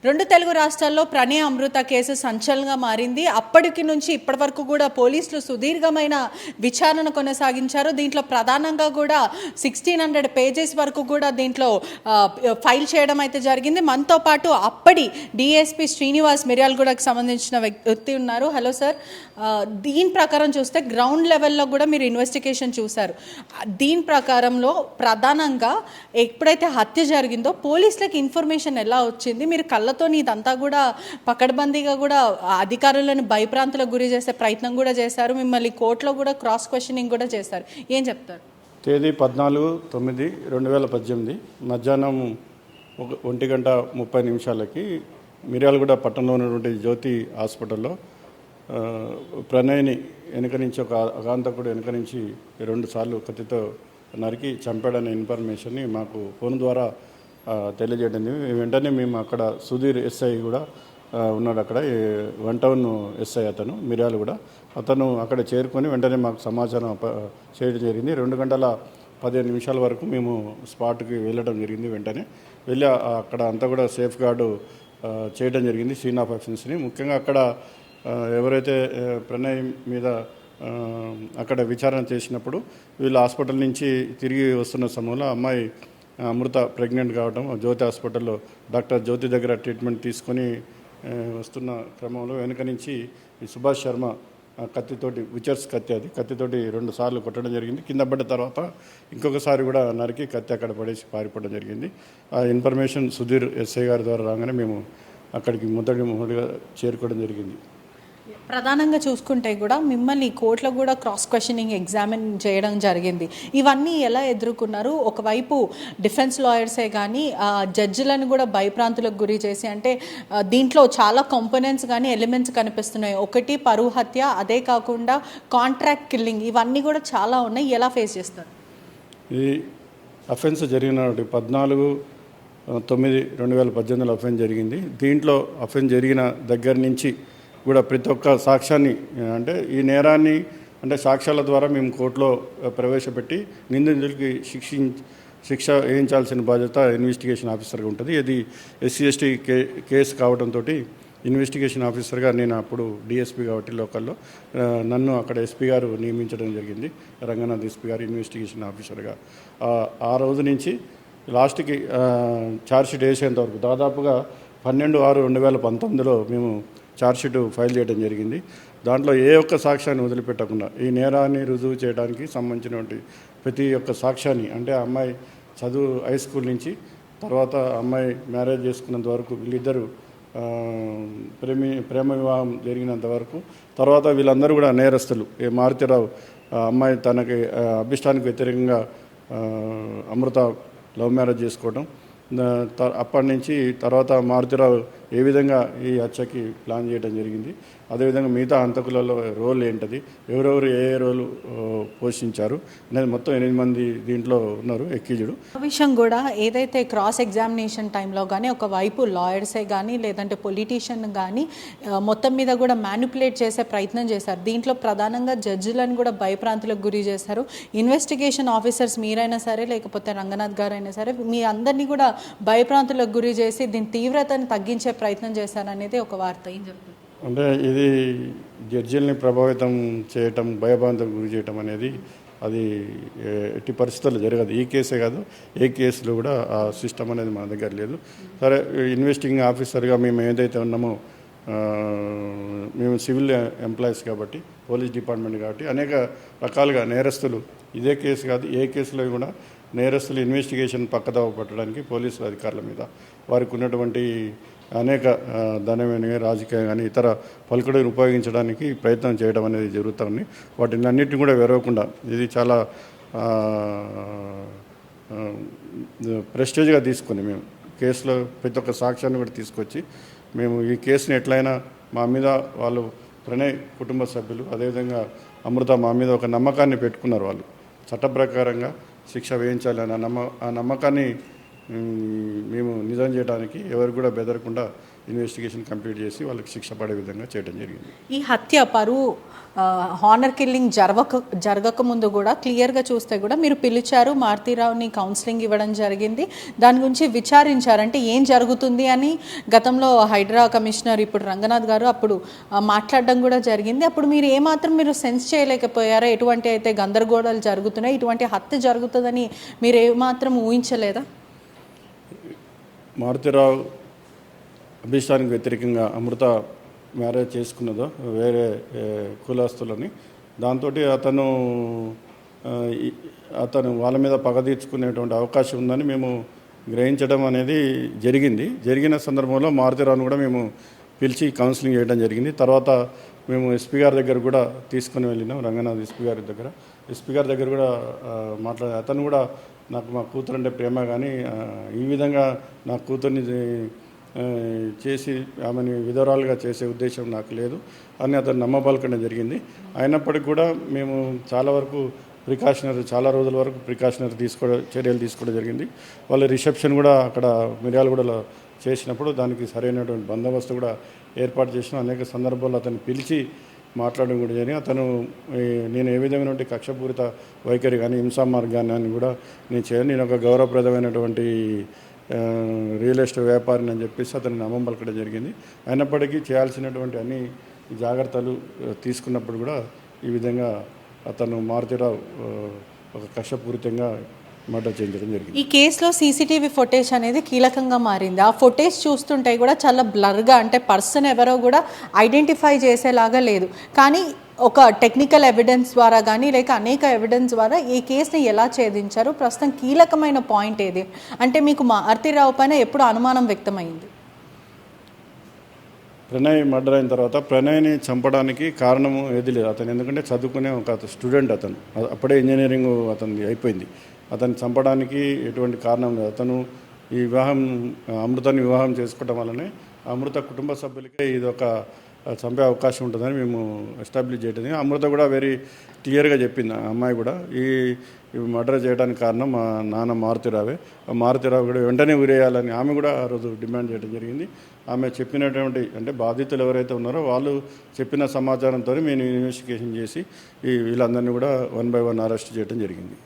రెండు తెలుగు రాష్ట్రాల్లో ప్రణయ్ అమృత కేసు సంచలనంగా మారింది. అప్పటికి నుంచి ఇప్పటి వరకు కూడా పోలీసులు సుదీర్ఘమైన విచారణ కొనసాగించారు. దీంట్లో ప్రధానంగా కూడా 1600 పేజెస్ వరకు కూడా దీంట్లో ఫైల్ చేయడం అయితే జరిగింది. మనతో పాటు అప్పటి డిఎస్పీ శ్రీనివాస్ మిర్యాలగూడకు సంబంధించిన వ్యక్తి ఉన్నారు. హలో సార్, దీని ప్రకారం చూస్తే గ్రౌండ్ లెవెల్లో కూడా మీరు ఇన్వెస్టిగేషన్ చూశారు. దీని ప్రకారంలో ప్రధానంగా ఎప్పుడైతే హత్య జరిగిందో పోలీసులకు ఇన్ఫర్మేషన్ ఎలా వచ్చింది? మీరు కళ్ళతో ఇదంతా కూడా పకడ్బందీగా కూడా అధికారులను భయప్రాంతులకు గురి చేసే ప్రయత్నం కూడా చేశారు. మిమ్మల్ని కోర్టులో కూడా క్రాస్ క్వశ్చనింగ్ కూడా చేశారు. ఏం చెప్తారు? తేదీ 14/9/2018 మధ్యాహ్నం 1:30 మిర్యాలగూడ పట్టణంలో ఉన్నటువంటి జ్యోతి హాస్పిటల్లో ప్రణయ్ని వెనుక నుంచి ఒక అగాంతకుడు వెనుక నుంచి 2 సార్లు కత్తితో నరికి చంపాడనే ఇన్ఫర్మేషన్ని మాకు ఫోన్ ద్వారా తెలియజేయడం. వెంటనే మేము అక్కడ సుధీర్ ఎస్ఐ కూడా ఉన్నాడు, అక్కడ 1 టౌన్ ఎస్ఐ అతను మిర్యాలగూడ, అతను అక్కడ చేరుకొని వెంటనే మాకు సమాచారం చేయడం జరిగింది. 2:15 వరకు మేము స్పాట్కి వెళ్ళడం జరిగింది. వెంటనే వెళ్ళి అక్కడ అంతా కూడా సేఫ్ గార్డు చేయడం జరిగింది సీన్ ఆఫ్ అఫెన్స్ని. ముఖ్యంగా అక్కడ ఎవరైతే ప్రణయ్ మీద అక్కడ విచారణ చేసినప్పుడు వీళ్ళు హాస్పిటల్ నుంచి తిరిగి వస్తున్న సమయంలో అమ్మాయి అమృత ప్రెగ్నెంట్ కావడం, జ్యోతి హాస్పిటల్లో డాక్టర్ జ్యోతి దగ్గర ట్రీట్మెంట్ తీసుకొని వస్తున్న క్రమంలో వెనుక నుంచి ఈ సుభాష్ శర్మ కత్తితోటి, విచర్స్ కత్తి, అది కత్తితోటి 2 సార్లు కొట్టడం జరిగింది. కింద పడ్డ తర్వాత ఇంకొకసారి కూడా నరికి కత్తి అక్కడ పడేసి పారిపోవడం జరిగింది. ఆ ఇన్ఫర్మేషన్ సుధీర్ ఎస్ఐ గారి ద్వారా రాగానే మేము అక్కడికి మొదటిగా చేరుకోవడం జరిగింది. ప్రధానంగా చూసుకుంటే కూడా మిమ్మల్ని కోర్టులో కూడా క్రాస్ క్వశ్చనింగ్ ఎగ్జామిన్ చేయడం జరిగింది. ఇవన్నీ ఎలా ఎదుర్కొన్నారు? ఒకవైపు డిఫెన్స్ లాయర్సే కానీ జడ్జిలను కూడా భయప్రాంతులకు గురి చేసి, అంటే దీంట్లో చాలా కాంపోనెంట్స్ కానీ ఎలిమెంట్స్ కనిపిస్తున్నాయి. ఒకటి పరువు హత్య, అదే కాకుండా కాంట్రాక్ట్ కిల్లింగ్, ఇవన్నీ కూడా చాలా ఉన్నాయి. ఎలా ఫేస్ చేస్తారు? ఈ అఫెన్స్ జరిగిన 14/9/2018 అఫెన్స్ జరిగింది. దీంట్లో అఫెన్స్ జరిగిన దగ్గర నుంచి కూడా ప్రతి ఒక్క సాక్ష్యాన్ని, అంటే ఈ నేరాన్ని అంటే సాక్ష్యాల ద్వారా మేము కోర్టులో ప్రవేశపెట్టి నిందితులకి శిక్ష వేయించాల్సిన బాధ్యత ఇన్వెస్టిగేషన్ ఆఫీసర్గా ఉంటుంది. ఇది SC/ST కేసు కావడంతో ఇన్వెస్టిగేషన్ ఆఫీసర్గా నేను అప్పుడు డిఎస్పీ కాబట్టి లోకల్లో నన్ను అక్కడ ఎస్పీ గారు నియమించడం జరిగింది. రంగనాథ్ ఎస్పీ గారు ఇన్వెస్టిగేషన్ ఆఫీసర్గా. ఆ రోజు నుంచి లాస్ట్కి ఛార్జ్షీట్ వేసేంత వరకు దాదాపుగా 12/6/2019లో మేము ఛార్జ్షీట్ ఫైల్ చేయడం జరిగింది. దాంట్లో ఏ ఒక్క సాక్ష్యాన్ని వదిలిపెట్టకుండా ఈ నేరాన్ని రుజువు చేయడానికి సంబంధించినటువంటి ప్రతి ఒక్క సాక్ష్యాన్ని, అంటే అమ్మాయి చదువు హై స్కూల్ నుంచి తర్వాత అమ్మాయి మ్యారేజ్ చేసుకున్నంత వరకు, వీళ్ళిద్దరూ ప్రేమ వివాహం జరిగినంత వరకు, తర్వాత వీళ్ళందరూ కూడా నేరస్తులు. మారుతిరావు అమ్మాయి తనకి అభిష్టానికి వ్యతిరేకంగా అమృత లవ్ మ్యారేజ్ చేసుకోవడం, అప్పటి నుంచి తర్వాత మారుతిరావు ఏ విధంగా ఈ హత్యకి ప్లాన్ చేయడం జరిగింది, అదేవిధంగా మిగతా హంతకులలో రోల్ ఏంటది, ఎవరెవరు ఏ రోలు పోషించారు అనేది మొత్తం 8 మంది దీంట్లో ఉన్నారు ఎక్కిజుడు. విషయం కూడా ఏదైతే క్రాస్ ఎగ్జామినేషన్ టైంలో కానీ ఒకవైపు లాయర్సే కానీ లేదంటే పొలిటీషియన్ కానీ మొత్తం మీద కూడా మ్యానిపులేట్ చేసే ప్రయత్నం చేశారు. దీంట్లో ప్రధానంగా జడ్జిలను కూడా భయప్రాంతులకు గురి చేశారు. ఇన్వెస్టిగేషన్ ఆఫీసర్స్ మీరైనా సరే లేకపోతే రంగనాథ్ గారు అయినా సరే మీ అందరినీ కూడా భయప్రాంతులకు గురి చేసి దీని తీవ్రతను తగ్గించే ప్రయత్నం చేశారనేది ఒక వార్త. ఏం చెప్తుంది? అంటే ఇది జడ్జిల్ని ప్రభావితం చేయటం, భయభ్రాంతులకు గురి చేయటం అనేది అది ఎట్టి పరిస్థితుల్లో జరగదు. ఈ కేసే కాదు, ఏ కేసులో కూడా ఆ సిస్టమ్ అనేది మన దగ్గర లేదు. సరే, ఇన్వెస్టిగేటింగ్ ఆఫీసర్గా మేము ఏదైతే ఉన్నామో, మేము సివిల్ ఎంప్లాయీస్ కాబట్టి, పోలీస్ డిపార్ట్మెంట్ కాబట్టి అనేక రకాలుగా నేరస్తులు, ఇదే కేసు కాదు ఏ కేసులో కూడా నేరస్తులు ఇన్వెస్టిగేషన్ పక్కదోవ పట్టడానికి పోలీసుల అధికారుల మీద వారికి ఉన్నటువంటి అనేక ధనమైన రాజకీయ కానీ ఇతర పలుకుడుని ఉపయోగించడానికి ప్రయత్నం చేయడం అనేది జరుగుతుంది. వాటిని అన్నింటినీ కూడా వెరవకుండా, ఇది చాలా ప్రెస్టేజ్గా తీసుకొని మేము కేసులో ప్రతి ఒక్క సాక్ష్యాన్ని కూడా తీసుకొచ్చి మేము ఈ కేసుని ఎట్లయినా మా మీద వాళ్ళు ప్రణయ్ కుటుంబ సభ్యులు, అదేవిధంగా అమృత మా మీద ఒక నమ్మకాన్ని పెట్టుకున్నారు. వాళ్ళు చట్ట ప్రకారంగా శిక్ష వేయించాలి అని ఆ నమ్మకాన్ని మేము నిజం చేయడానికి ఎవరు కూడా బెదరకుండా ఇన్వెస్టిగేషన్ కంప్లీట్ చేసి వాళ్ళకి శిక్ష పడే విధంగా చేయడం జరిగింది. ఈ హత్య పరువు హానర్ కిల్లింగ్ జరగక ముందు కూడా క్లియర్గా చూస్తే కూడా మీరు పిలిచారు, మారుతీరావుని కౌన్సిలింగ్ ఇవ్వడం జరిగింది, దాని గురించి విచారించారంటే ఏం జరుగుతుంది అని గతంలో హైడ్రా కమిషనర్ ఇప్పుడు రంగనాథ్ గారు అప్పుడు మాట్లాడడం కూడా జరిగింది. అప్పుడు మీరు ఏమాత్రం మీరు సెన్స్ చేయలేకపోయారా? ఎటువంటి అయితే గందరగోళాలు జరుగుతున్నాయి, ఇటువంటి హత్య జరుగుతుందని మీరు ఏమాత్రం ఊహించలేదా? మారుతీరావు అభిష్టానికి వ్యతిరేకంగా అమృత మ్యారేజ్ చేసుకున్నదో వేరే కులస్తులని, దాంతో అతను వాళ్ళ మీద పగ తీర్చుకునేటువంటి అవకాశం ఉందని మేము గ్రహించడం అనేది జరిగిన సందర్భంలో మారుతీరావును కూడా మేము పిలిచి కౌన్సిలింగ్ చేయడం జరిగింది. తర్వాత మేము ఎస్పీ గారి దగ్గర కూడా తీసుకుని వెళ్ళినాం, రంగనాథ్ ఎస్పీ గారి దగ్గర కూడా మాట్లాడే అతను కూడా నాకు మా కూతురు అంటే ప్రేమ, కానీ ఈ విధంగా నా కూతుర్ని చేసి ఆమెని విధవరాలుగా చేసే ఉద్దేశం నాకు లేదు అని అతను నమ్మబలకడం జరిగింది. అయినప్పటికీ కూడా మేము చాలా రోజుల వరకు ప్రికాషనరీ చర్యలు తీసుకోవడం జరిగింది. వాళ్ళ రిసెప్షన్ కూడా అక్కడ మిర్యాలగూడలో చేసినప్పుడు దానికి సరైనటువంటి బందోబస్తు కూడా ఏర్పాటు చేసిన అనేక సందర్భాల్లో అతను పిలిచి మాట్లాడడం కూడా జరిగింది. అతను నేను ఏ విధమైనటువంటి కక్షపూరిత వైఖరి కానీ హింసా మార్గాన్ని కూడా నేను చేయను, నేను ఒక గౌరవప్రదమైనటువంటి రియల్ ఎస్టేట్ వ్యాపారిని అని చెప్పేసి అతన్ని నమ్మం పలకడం జరిగింది. అయినప్పటికీ చేయాల్సినటువంటి అన్ని జాగ్రత్తలు తీసుకున్నప్పుడు కూడా ఈ విధంగా అతను మారుతీరావు ఒక కక్షపూరితంగా మర్డర్ చేయించడం జరిగింది. ఈ కేసులో సీసీటీవీ ఫుటేజ్ అనేది కీలకంగా మారింది. ఆ ఫుటేజ్ చూస్తుంటే కూడా చాలా బ్లర్గా, అంటే పర్సన్ ఎవరో కూడా ఐడెంటిఫై చేసేలాగా లేదు. కానీ ఒక టెక్నికల్ ఎవిడెన్స్ ద్వారా కానీ లేక అనేక ఎవిడెన్స్ ద్వారా ఈ కేసుని ఎలా ఛేదించారు? ప్రస్తుతం కీలకమైన పాయింట్ ఏది అంటే మీకు మారుతీరావు పైన ఎప్పుడు అనుమానం వ్యక్తమైంది? ప్రణయ్ మర్డర్ అయిన తర్వాత ప్రణయ్ని చంపడానికి కారణము ఏది లేదు. అతను ఎందుకంటే చదువుకునే ఒక స్టూడెంట్, అతను అప్పుడే ఇంజనీరింగ్ అతనిది అయిపోయింది. అతన్ని చంపడానికి ఎటువంటి కారణం లేదు. అతను ఈ అమృతాన్ని వివాహం చేసుకోవడం వల్లనే అమృత కుటుంబ సభ్యులకే ఇది ఒక చంపే అవకాశం ఉంటుందని మేము ఎస్టాబ్లిష్ చేయడం. అమృత కూడా వెరీ క్లియర్గా చెప్పింది, ఆ అమ్మాయి కూడా ఈ మర్డర్ చేయడానికి కారణం మా నాన్న మారుతీరావు కూడా వెంటనే ఉరేయాలని ఆమె కూడా ఆ రోజు డిమాండ్ చేయడం జరిగింది. ఆమె చెప్పినటువంటి అంటే బాధితులు ఎవరైతే ఉన్నారో వాళ్ళు చెప్పిన సమాచారంతో మేము ఇన్వెస్టిగేషన్ చేసి వీళ్ళందరినీ కూడా 1 by 1 అరెస్ట్ చేయడం జరిగింది.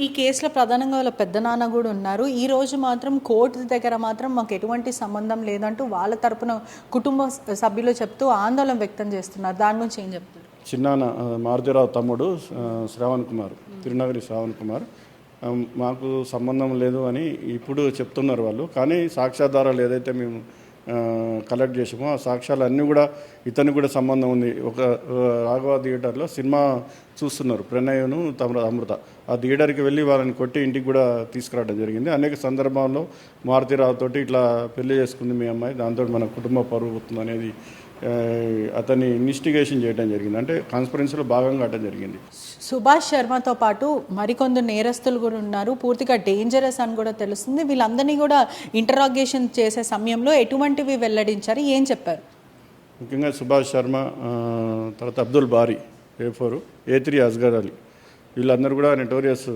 ఈ కేసులో ప్రధానంగా వాళ్ళ పెద్దనాన్న కూడా ఉన్నారు. ఈ రోజు మాత్రం కోర్టు దగ్గర మాత్రం మాకు ఎటువంటి సంబంధం లేదంటూ వాళ్ళ తరపున కుటుంబ సభ్యులు చెప్తూ ఆందోళన వ్యక్తం చేస్తున్నారు. దాని గురించి ఏం చెప్తారు? చిన్నాన్న మారుతీరావు తమ్ముడు తిరునగరి శ్రావణ్ కుమార్ మాకు సంబంధం లేదు అని ఇప్పుడు చెప్తున్నారు వాళ్ళు. కానీ సాక్ష్యాధారాలు ఏదైతే మేము కలెక్ట్ చేసామో ఆ సాక్ష్యాలు అన్నీ కూడా ఇతనికి కూడా సంబంధం ఉంది. ఒక రాఘవ థియేటర్లో సినిమా చూస్తున్నారు ప్రణయ్ను అమృత. ఆ థియేటర్కి వెళ్ళి వాళ్ళని కొట్టి ఇంటికి కూడా తీసుకురావడం జరిగింది. అనేక సందర్భాల్లో మారుతీరావు తోటి ఇట్లా పెళ్లి చేసుకుంది మీ అమ్మాయి, దాంతో మన కుటుంబ పరువు పోతుంది అనేది అతన్ని ఇన్వెస్టిగేషన్ చేయడం జరిగింది. అంటే కాన్స్పరెన్సీలో భాగంగా అటం జరిగింది. సుభాష్ శర్మతో పాటు మరికొందరు నేరస్తులు కూడా ఉన్నారు, పూర్తిగా డేంజరస్ అని కూడా తెలుస్తుంది. వీళ్ళందరినీ కూడా ఇంటరాగేషన్ చేసే సమయంలో ఎటువంటివి వెల్లడించారు, ఏం చెప్పారు? ముఖ్యంగా సుభాష్ శర్మ, తర్వాత అబ్దుల్ బారీ, A4, A3 అస్గర్ అలీ, వీళ్ళందరూ కూడా నోటోరియస్.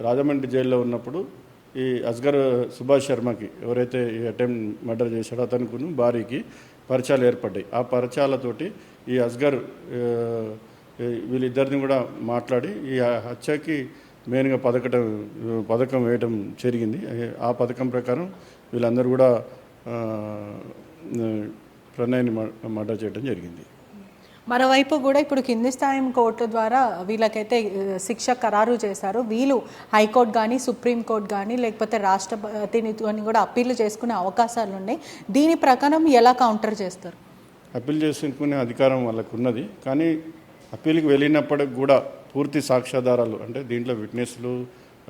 రాజమండ్రి జైల్లో ఉన్నప్పుడు ఈ సుభాష్ శర్మకి ఎవరైతే ఈ అటెంప్ట్ మర్డర్ చేశాడో అతనికి బారీకి పరిచయాలు ఏర్పడ్డాయి. ఆ పరిచయాలతోటి ఈ అస్గర్ వీళ్ళిద్దరిని కూడా మాట్లాడి ఈ హత్యకి మెయిన్గా పథకం వేయడం జరిగింది. ఆ పథకం ప్రకారం వీళ్ళందరూ కూడా ప్రణయ్ని మర్డర్ చేయడం జరిగింది. మరోవైపు కూడా ఇప్పుడు కింది స్థాయి కోర్టు ద్వారా వీళ్ళకైతే శిక్ష ఖరారు చేశారు. వీళ్ళు హైకోర్టు కానీ సుప్రీంకోర్టు కానీ లేకపోతే రాష్ట్రపతిని కూడా అప్పీలు చేసుకునే అవకాశాలు ఉన్నాయి. దీని ప్రకారం ఎలా కౌంటర్ చేస్తారు? అప్పీల్ చేసుకునే అధికారం వాళ్ళకు ఉన్నది. కానీ అప్పీల్కి వెళ్ళినప్పటికి కూడా పూర్తి సాక్ష్యాధారాలు అంటే దీంట్లో విట్నెస్లు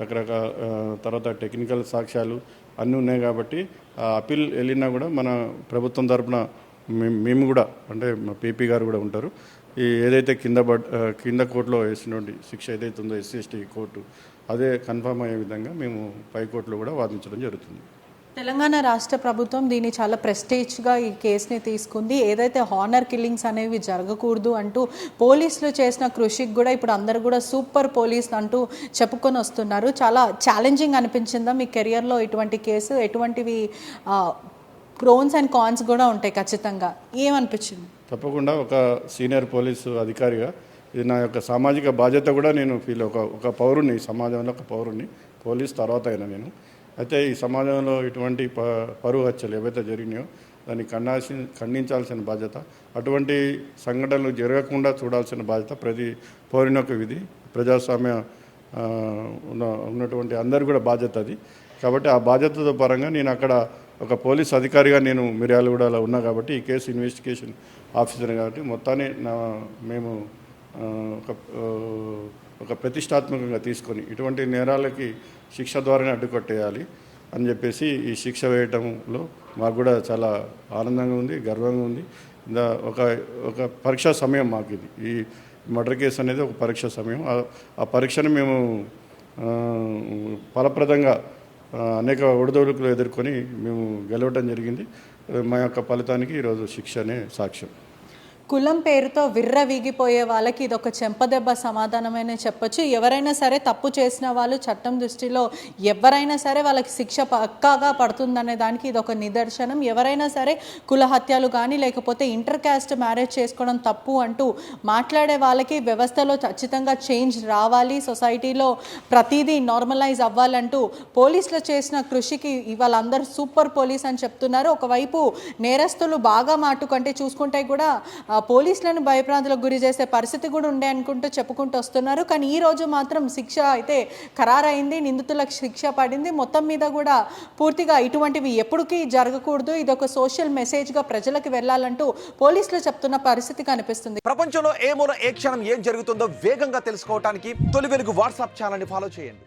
రకరకాల తర్వాత టెక్నికల్ సాక్ష్యాలు అన్నీ ఉన్నాయి కాబట్టి ఆ అప్పీల్ వెళ్ళినా కూడా మన ప్రభుత్వం తరపున మేము కూడా అంటే మా పీపీ గారు కూడా ఉంటారు. ఈ ఏదైతే కింద కోర్టులో వేసినటువంటి శిక్ష ఏదైతే ఉందో SC/ST కోర్టు అదే కన్ఫర్మ్ అయ్యే విధంగా మేము పై కోర్టులో కూడా వాదించడం జరుగుతుంది. తెలంగాణ రాష్ట్ర ప్రభుత్వం దీన్ని చాలా ప్రెస్టేజ్గా ఈ కేసుని తీసుకుంది. ఏదైతే హానర్ కిల్లింగ్స్ అనేవి జరగకూడదు అంటూ పోలీసులు చేసిన కృషికి కూడా ఇప్పుడు అందరూ కూడా సూపర్ పోలీస్ అంటూ చెప్పుకొని వస్తున్నారు. చాలా ఛాలెంజింగ్ అనిపించిందా మీ కెరియర్లో ఇటువంటి కేసు? ఎటువంటివి ప్రోన్స్ అండ్ కాన్స్ కూడా ఉంటాయి ఖచ్చితంగా. ఏమనిపించింది? తప్పకుండా ఒక సీనియర్ పోలీసు అధికారిగా ఇది నా యొక్క సామాజిక బాధ్యత కూడా నేను ఫీల్ ఒక పౌరుని, సమాజంలో ఒక పౌరుని, పోలీస్ తర్వాత అయినా నేను. అయితే ఈ సమాజంలో ఇటువంటి పరువు హత్యలు ఏవైతే జరిగినాయో దాన్ని ఖండించాల్సిన బాధ్యత, అటువంటి సంఘటనలు జరగకుండా చూడాల్సిన బాధ్యత ప్రతి పౌరుని యొక్క విధి. ప్రజాస్వామ్య ఉన్నటువంటి అందరు కూడా బాధ్యత అది. కాబట్టి ఆ బాధ్యతతో పరంగా నేను అక్కడ ఒక పోలీస్ అధికారిగా నేను మిర్యాలగూడలో ఉన్నా కాబట్టి ఈ కేసు ఇన్వెస్టిగేషన్ ఆఫీసర్ కాబట్టి మొత్తాన్ని మేము ఒక ప్రతిష్టాత్మకంగా తీసుకొని ఇటువంటి నేరాలకి శిక్ష ద్వారానే అడ్డుకట్టేయాలి అని చెప్పేసి ఈ శిక్ష వేయటంలో మాకు కూడా చాలా ఆనందంగా ఉంది, గర్వంగా ఉంది. ఒక పరీక్షా సమయం మాకు ఇది. ఈ మర్డర్ కేసు అనేది ఒక పరీక్ష సమయం. ఆ పరీక్షను మేము ఫలప్రదంగా అనేక ఒడిదొడుకులు ఎదుర్కొని మేము గెలవటం జరిగింది. మా యొక్క ఫలితానికి ఈరోజు శిక్షనే సాక్ష్యం. కులం పేరుతో విర్రవీగిపోయే వాళ్ళకి ఇది ఒక చెంపదెబ్బ సమాధానమైనా చెప్పొచ్చు. ఎవరైనా సరే తప్పు చేసిన వాళ్ళు చట్టం దృష్టిలో ఎవరైనా సరే వాళ్ళకి శిక్ష పక్కాగా పడుతుందనే దానికి ఇది ఒక నిదర్శనం. ఎవరైనా సరే కుల హత్యలు కానీ లేకపోతే ఇంటర్ క్యాస్ట్ మ్యారేజ్ చేసుకోవడం తప్పు అంటూ మాట్లాడే వాళ్ళకి వ్యవస్థలో ఖచ్చితంగా చేంజ్ రావాలి, సొసైటీలో ప్రతిదీ నార్మలైజ్ అవ్వాలంటూ పోలీసులు చేసిన కృషికి వాళ్ళందరూ సూపర్ పోలీస్ అని చెప్తున్నారు. ఒకవైపు నేరస్తులు బాగా మాటుకంటే చూసుకుంటే కూడా పోలీసులను భయప్రాంతులకు గురి చేసే పరిస్థితి కూడా ఉండే అనుకుంటూ చెప్పుకుంటూ వస్తున్నారు. కానీ ఈ రోజు మాత్రం శిక్ష అయితే ఖరారైంది, నిందితులకు శిక్ష పడింది. మొత్తం మీద కూడా పూర్తిగా ఇటువంటివి ఎప్పటికీ జరగకూడదు, ఇది ఒక సోషల్ మెసేజ్గా ప్రజలకు వెళ్ళాలంటూ పోలీసులు చెప్తున్న పరిస్థితి కనిపిస్తుంది. ప్రపంచంలో ఏ మూల ఏ క్షణం ఏం జరుగుతుందో వేగంగా తెలుసుకోవడానికి తొలి వెలుగు వాట్సాప్ ఛానల్ని ఫాలో చేయండి.